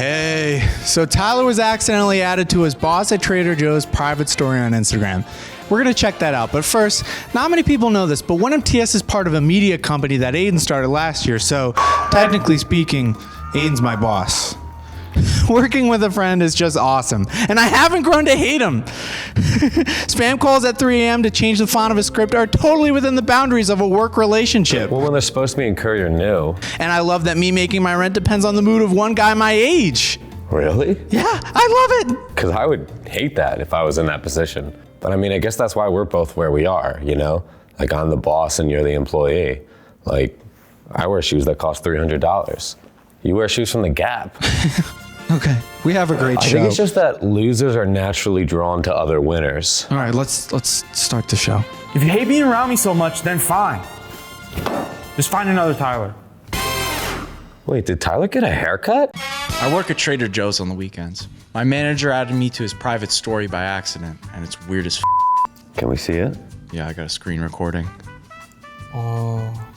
Hey, so Tyler was accidentally added to his boss at Trader Joe's private story on Instagram. We're going to check that out. But first, not many people know this, but 1MTS is part of a media company that Aiden started last year. So technically speaking, Aiden's my boss. Working with a friend is just awesome. And I haven't grown to hate him. Spam calls at 3 a.m. to change the font of a script are totally within the boundaries of a work relationship. Well, when they're supposed to be in courier new. And I love that me making my rent depends on the mood of one guy my age. Really? Yeah, I love it. Because I would hate that if I was in that position. But I mean, I guess that's why we're both where we are, you know? Like, I'm the boss and you're the employee. Like, I wear shoes that cost $300. You wear shoes from the Gap. Okay, we have a great show. I think it's just that losers are naturally drawn to other winners. All right, let's start the show. If you hate being around me so much, then fine. Just find another Tyler. Wait, did Tyler get a haircut? I work at Trader Joe's on the weekends. My manager added me to his private story by accident, and it's weird as Can we see it? Yeah, I got a screen recording. Oh.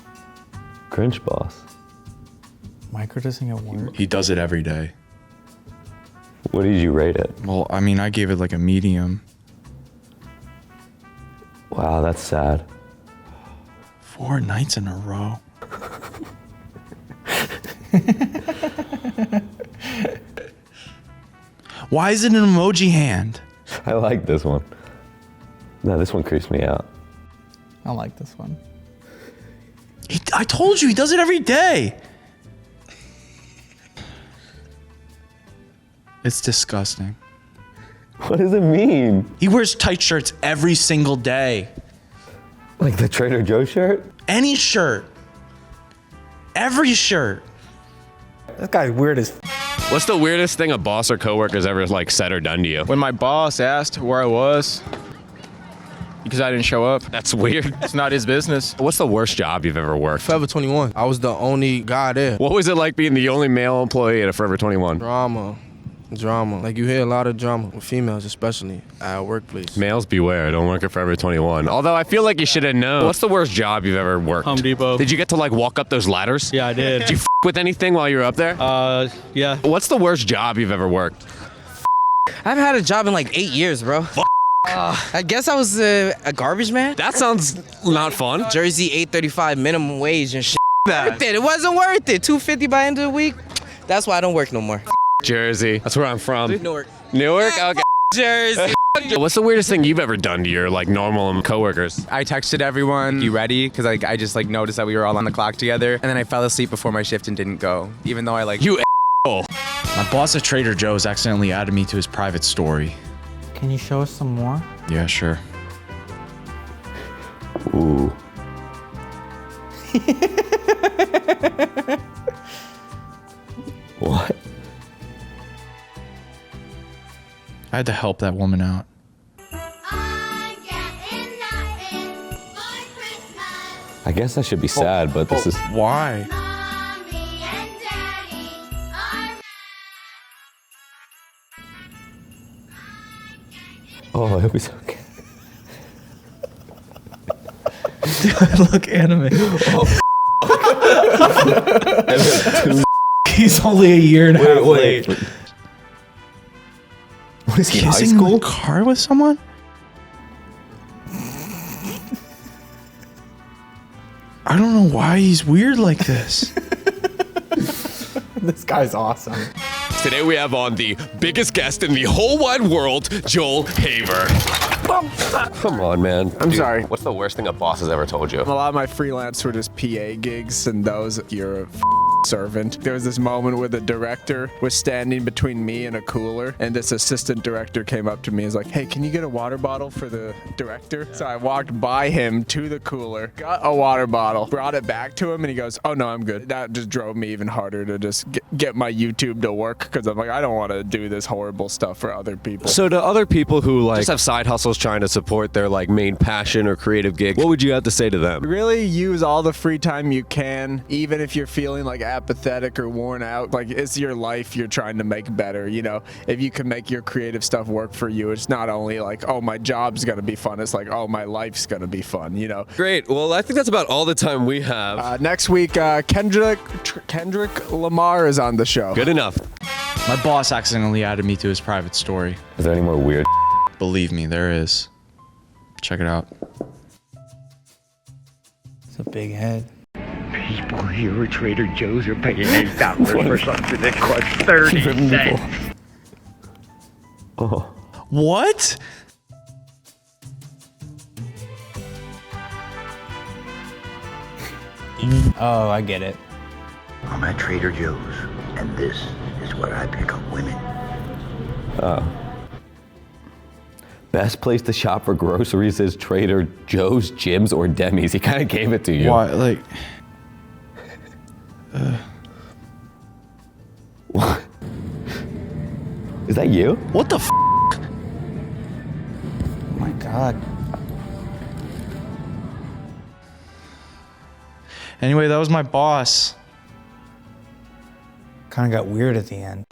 Grinch boss. Microdosing at work? He does it every day. What did you rate it? Well, I mean, I gave it like a medium. Wow, that's sad. 4 nights in a row. Why is it an emoji hand? I like this one. No, this one creeps me out. I like this one. I told you, he does it every day. It's disgusting. What does it mean? He wears tight shirts every single day. Like the Trader Joe shirt? Any shirt. Every shirt. This guy's weird as What's the weirdest thing a boss or coworker's ever like said or done to you? When my boss asked where I was, because I didn't show up. That's weird. It's not his business. What's the worst job you've ever worked? Forever 21. I was the only guy there. What was it like being the only male employee at a Forever 21? Drama. Like, you hear a lot of drama with females, especially at our workplace. Males beware, don't work at Forever 21. Although I feel like you should have known. What's the worst job you've ever worked? Home Depot. Did you get to like walk up those ladders? Yeah, I did. Did you with anything while you were up there? Yeah. What's the worst job you've ever worked? I haven't had a job in like 8 years, bro. I guess I was a garbage man. That sounds not fun. Jersey $8.35 minimum wage and shit. It wasn't worth it. $2.50 by end of the week. That's why I don't work no more. Jersey. That's where I'm from. Newark. Newark? Okay. Jersey. What's the weirdest thing you've ever done to your like normal coworkers? I texted everyone, "You ready?" Because like I just like noticed that we were all on the clock together, and then I fell asleep before my shift and didn't go, even though I like You a**hole. My boss at Trader Joe's accidentally added me to his private story. Can you show us some more? Yeah, sure. Ooh. What? I had to help that woman out. I guess I should be sad, but this is... Why? Oh, I hope he's okay. Look animated. Oh. He's only a year and a half late. What is he, in high Kissing in school? the car with someone? I don't know why he's weird like this. This guy's awesome. Today we have on the biggest guest in the whole wide world, Joel Haver. Come on, man. I'm sorry. What's the worst thing a boss has ever told you? A lot of my freelance were just PA gigs, and those, you're a servant. There was this moment where the director was standing between me and a cooler, and this assistant director came up to me and was like, "Hey, can you get a water bottle for the director?" So I walked by him to the cooler, got a water bottle, brought it back to him, and he goes, "Oh no, I'm good." That just drove me even harder to just get my YouTube to work, because I'm like, I don't want to do this horrible stuff for other people. So to other people who like just have side hustles trying to support their like main passion or creative gig, what would you have to say to them? Really use all the free time you can, even if you're feeling like apathetic or worn out. Like, it's your life you're trying to make better, you know? If you can make your creative stuff work for you, it's not only like, oh, my job's gonna be fun, it's like, oh, my life's gonna be fun, you know? Great. Well, I think that's about all the time we have. Next week, Kendrick Lamar is on the show. Good enough. My boss accidentally added me to his private story. Is there any more weird? Believe me, there is. Check it out. It's a big head. People here at Trader Joe's are paying $8 for something that costs 30 cents. What? Oh, I get it. I'm at Trader Joe's, and this is where I pick up women. Best place to shop for groceries is Trader Joe's, Jim's, or Demi's. He kind of gave it to you. Why? Like, What? Is that you? what the f? Oh my God. Anyway, that was my boss. Kind of got weird at the end.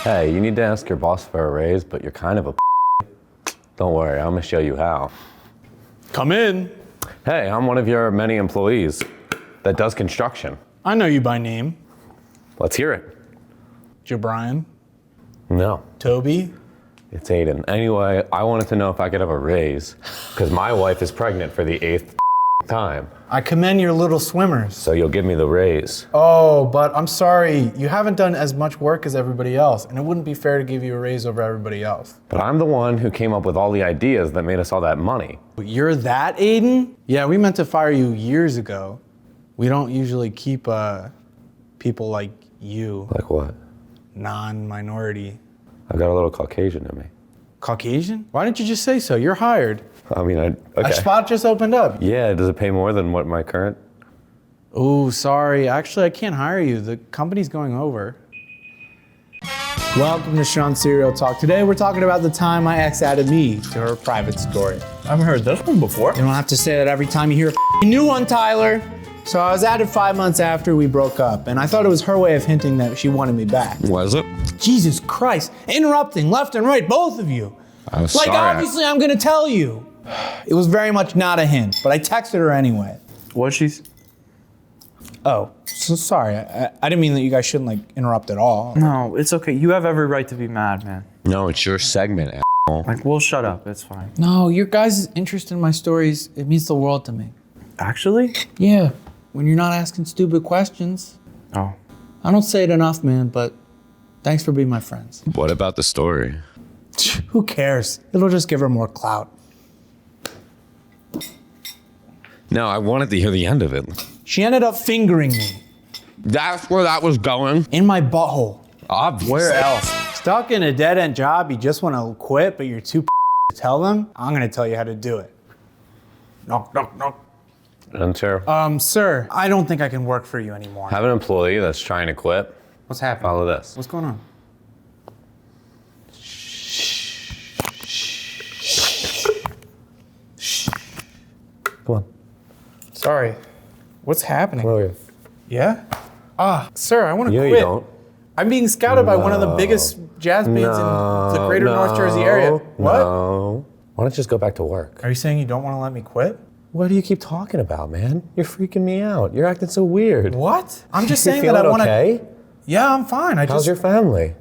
Hey, you need to ask your boss for a raise, but you're kind of a Don't worry, I'm gonna show you how. Come in. Hey, I'm one of your many employees that does construction. I know you by name. Let's hear it. Jabrian. No, Toby. it's Aiden. Anyway, I wanted to know if I could have a raise, because my wife is pregnant for the 8th time. I commend your little swimmers. So you'll give me the raise. Oh, but I'm sorry. You haven't done as much work as everybody else, and it wouldn't be fair to give you a raise over everybody else. But I'm the one who came up with all the ideas that made us all that money. You're that, Aiden? Yeah, we meant to fire you years ago. We don't usually keep people like you, Like what? non-minority. I've got a little Caucasian in me. Caucasian? Why didn't you just say so? You're hired. I mean, A okay. spot just opened up. Yeah, does it pay more than what my current? Oh, sorry. Actually, I can't hire you. The company's going over. Welcome to Sean's Serial Talk. Today, we're talking about the time my ex added me to her private story. I haven't heard this one before. You don't have to say that every time you hear a new one, Tyler. So I was added 5 months after we broke up, and I thought it was her way of hinting that she wanted me back. Was it? Jesus Christ, interrupting left and right, both of you. I was Like, sorry. obviously, I'm gonna tell you. It was very much not a hint, but I texted her anyway. What she's? Oh, so sorry. I didn't mean that you guys shouldn't, like, interrupt at all. No, it's okay. You have every right to be mad, man. No, it's your segment, a**hole. Like, we'll shut up. It's fine. No, your guys' interest in my stories, it means the world to me. Actually? Yeah, when you're not asking stupid questions. Oh. I don't say it enough, man, but thanks for being my friends. What about the story? Who cares? It'll just give her more clout. No, I wanted to hear the end of it. She ended up fingering me That's where that was going. in my butthole. Obviously. Where else? Stuck in a dead-end job, you just want to quit, but you're too to tell them? I'm going to tell you how to do it. Knock, knock, knock. Enter. Sir, I don't think I can work for you anymore. Have an employee that's trying to quit. What's happening? Follow this. What's going on? Come on. Sorry. What's happening? Come over here. Yeah? Sir, I want to Yeah, quit. you don't. I'm being scouted by one of the biggest jazz bands in the greater North Jersey area. What? No. Why don't you just go back to work? Are you saying you don't want to let me quit? What do you keep talking about, man? You're freaking me out. You're acting so weird. What? I'm just You saying that I feeling want to. okay? Yeah, I'm fine. How's your family?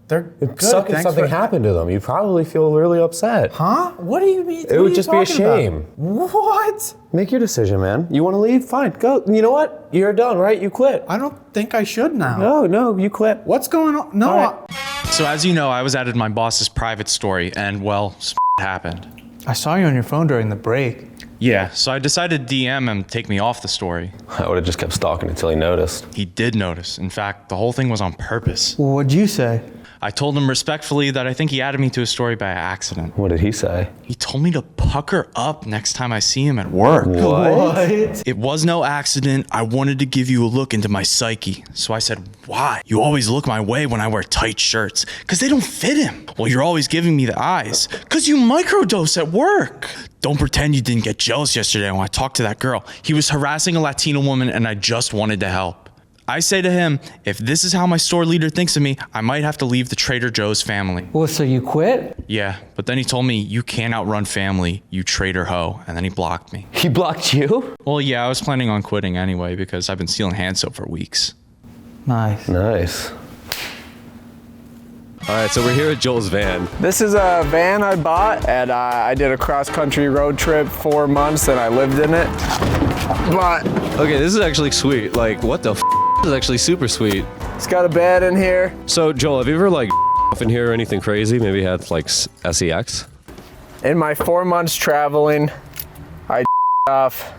They're good. It'd suck if Thanks something for- happened to them. You'd probably feel really upset. Huh? What do you mean? It would just be a shame. What? Make your decision, man. You want to leave? Fine, go. You know what? You're done, right? You quit. I don't think I should now. No, you quit. What's going on? No. All right. So as you know, I was added to my boss's private story, and well, happened. I saw you on your phone during the break. Yeah, so I decided to DM him to take me off the story. I would have just kept stalking until he noticed. He did notice. In fact, the whole thing was on purpose. What'd you say? I told him respectfully that I think he added me to his story by accident. What did he say? He told me to pucker up next time I see him at work. What? It was no accident. I wanted to give you a look into my psyche. So I said, why? You always look my way when I wear tight shirts. Because they don't fit him. Well, you're always giving me the eyes. Because you microdose at work. Don't pretend you didn't get jealous yesterday when I talked to that girl. He was harassing a Latina woman and I just wanted to help. I say to him, if this is how my store leader thinks of me, I might have to leave the Trader Joe's family. Well, so you quit? Yeah, but then he told me, you can't outrun family, you traitor hoe, and then he blocked me. He blocked you? Well, yeah, I was planning on quitting anyway because I've been stealing hand soap for weeks. Nice. Nice. All right, so we're here at Joel's van. This is a van I bought, and I did a cross-country road trip 4 months, and I lived in it. But Okay, this is actually sweet. Like, what the f***? This is actually super sweet. it's got a bed in here. So, Joel, have you ever, like, off in here or anything crazy? Maybe had, like, SEX? In my 4 months traveling, I off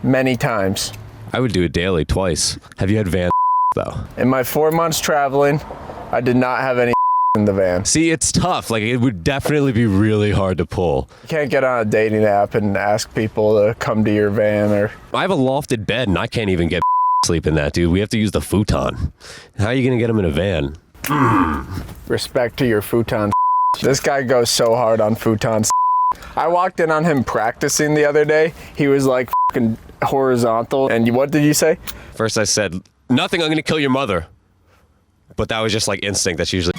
many times. I would do it daily, twice. Have you had van though? In my 4 months traveling, I did not have any in the van. See, it's tough. Like, it would definitely be really hard to pull. You can't get on a dating app and ask people to come to your van or... I have a lofted bed, and I can't even get sleep in that, dude. We have to use the futon. How are you going to get them in a van? Respect to your futon. This guy goes so hard on futon. I walked in on him practicing the other day. He was like fucking horizontal. And what did you say? First I said, nothing, I'm going to kill your mother. But that was just like instinct. That's usually